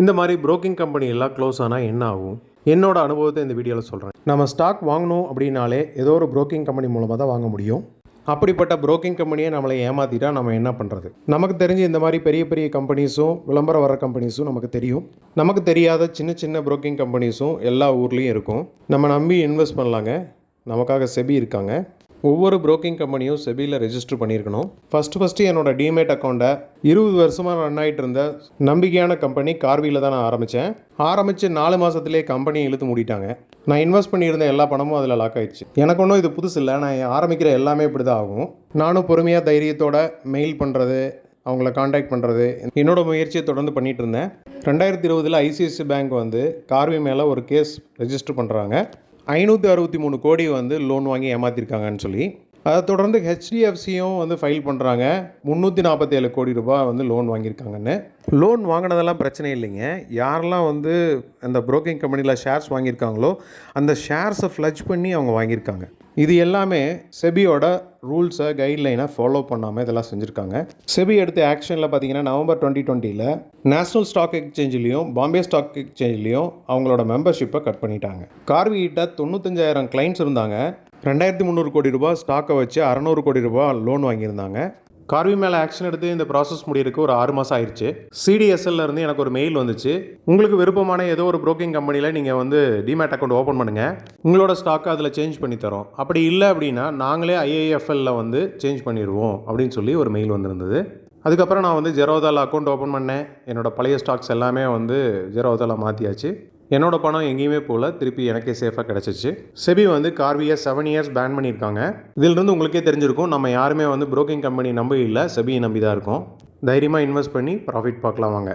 இந்த மாதிரி broking company எல்லாம் க்ளோஸ் ஆனால் என்ன ஆகும்? என்னோட அனுபவத்தை இந்த வீடியோவில் சொல்கிறேன். நம்ம ஸ்டாக் வாங்கணும் அப்படின்னாலே ஏதோ ஒரு புரோக்கிங் கம்பெனி மூலமாக தான் வாங்க முடியும். அப்படிப்பட்ட புரோக்கிங் கம்பெனியை நம்மளை ஏமாற்றிட்டா நம்ம என்ன பண்ணுறது? நமக்கு தெரிஞ்ச இந்த மாதிரி பெரிய பெரிய கம்பெனிஸும் விளம்பரம் வர கம்பெனிஸும் நமக்கு தெரியும். நமக்கு தெரியாத சின்ன சின்ன புரோக்கிங் கம்பெனிஸும் எல்லா ஊர்லேயும் இருக்கும். நம்ம நம்பி இன்வெஸ்ட் பண்ணலாங்க. நமக்காக செபி இருக்காங்க. ஒவ்வொரு புரோக்கிங் கம்பெனியும் செபியில் ரெஜிஸ்டர் பண்ணியிருக்கணும். ஃபஸ்ட்டு என்னோட டிமேட் அக்கௌண்ட்டை 20 வருஷமாக ரன் ஆகிட்டு இருந்த நம்பிக்கையான கம்பெனி கார்வியில் தான் நான் ஆரம்பித்து 4 மாதத்துலேயே கம்பெனியை இழுத்து மூடிட்டாங்க. நான் இன்வெஸ்ட் பண்ணியிருந்த எல்லா பணமும் அதில் லாக் ஆகிடுச்சு. எனக்கு ஒன்றும் இது புதுசு இல்லை. நான் ஆரம்பிக்கிற எல்லாமே இப்படி தான் ஆகும். நானும் பொறுமையாக தைரியத்தோட மெயில் பண்ணுறது, அவங்கள காண்டாக்ட் பண்ணுறது, என்னோட முயற்சியை தொடர்ந்து பண்ணிகிட்டு இருந்தேன். 2020 ஐசிஐசி பேங்க் கார்வி மேலே ஒரு கேஸ் ரெஜிஸ்டர் பண்ணுறாங்க. 563 கோடி லோன் வாங்கி ஏமாற்றிருக்காங்கன்னு சொல்லி. அதை தொடர்ந்து ஹெச்டிஎஃப்சியும் ஃபைல் பண்ணுறாங்க. 347 கோடி ரூபாய் லோன் வாங்கியிருக்காங்கன்னு. லோன் வாங்கினதெல்லாம் பிரச்சனை இல்லைங்க. யாரெல்லாம் அந்த புரோக்கிங் கம்பெனியில் ஷேர்ஸ் வாங்கியிருக்காங்களோ அந்த ஷேர்ஸை ஃப்ளட்ஜ் பண்ணி அவங்க வாங்கியிருக்காங்க. இது எல்லாமே செபியோட ரூல்ஸை கைட்லைனை ஃபாலோ பண்ணாமல் இதெல்லாம் செஞ்சுருக்காங்க. செபி எடுத்த ஆக்ஷனில் பார்த்தீங்கன்னா நவம்பர் 2020 நேஷ்னல் ஸ்டாக் எக்ஸ்சேஞ்சிலையும் பாம்பே ஸ்டாக் எக்ஸ்சேஞ்சிலையும் அவங்களோட மெம்பர்ஷிப்பை கட் பண்ணிட்டாங்க. கார்விகிட்ட 95,000 கிளைண்ட்ஸ் இருந்தாங்க. 2300 கோடி ரூபாய் ஸ்டாக்கை வச்சு 600 கோடி ரூபாய் லோன் வாங்கியிருந்தாங்க. கார்வி மேலே ஆக்ஷன் எடுத்து இந்த ப்ராசஸ் முடியறதுக்கு ஒரு 6 மாதம் ஆயிடுச்சு. சிடிஎஸ்எல்லேருந்து எனக்கு ஒரு மெயில் வந்துச்சு. உங்களுக்கு விருப்பமான ஏதோ ஒரு புரோக்கிங் கம்பெனியில் நீங்கள் டிமேட் அக்கௌண்ட் ஓப்பன் பண்ணுங்கள், உங்களோட ஸ்டாக்கை அதில் சேஞ்ச் பண்ணி தரோம். அப்படி இல்லை அப்படின்னா நாங்களே ஐஐஎஃப்எல்ல சேஞ்ச் பண்ணிடுவோம் அப்படின்னு சொல்லி ஒரு மெயில் வந்திருந்தது. அதுக்கப்புறம் நான் ஜெரோதாவில் அக்கௌண்ட் ஓப்பன் பண்ணேன். என்னோடய பழைய ஸ்டாக்ஸ் எல்லாமே ஜெரோதாவில் மாற்றியாச்சு. என்னோட பணம் எங்கேயுமே போகல, திருப்பி எனக்கே சேஃபாக கிடச்சிச்சு. செபி கார்வியை 7 இயர்ஸ் பேன் பண்ணியிருக்காங்க. இதிலிருந்து உங்களுக்கே தெரிஞ்சிருக்கும், நம்ம யாருமே புரோக்கிங் கம்பெனி நம்பி இல்லை, செபியை நம்பி தான் இருக்கோம். தைரியமாக இன்வெஸ்ட் பண்ணி ப்ராஃபிட் பார்க்கலாம் வாங்க.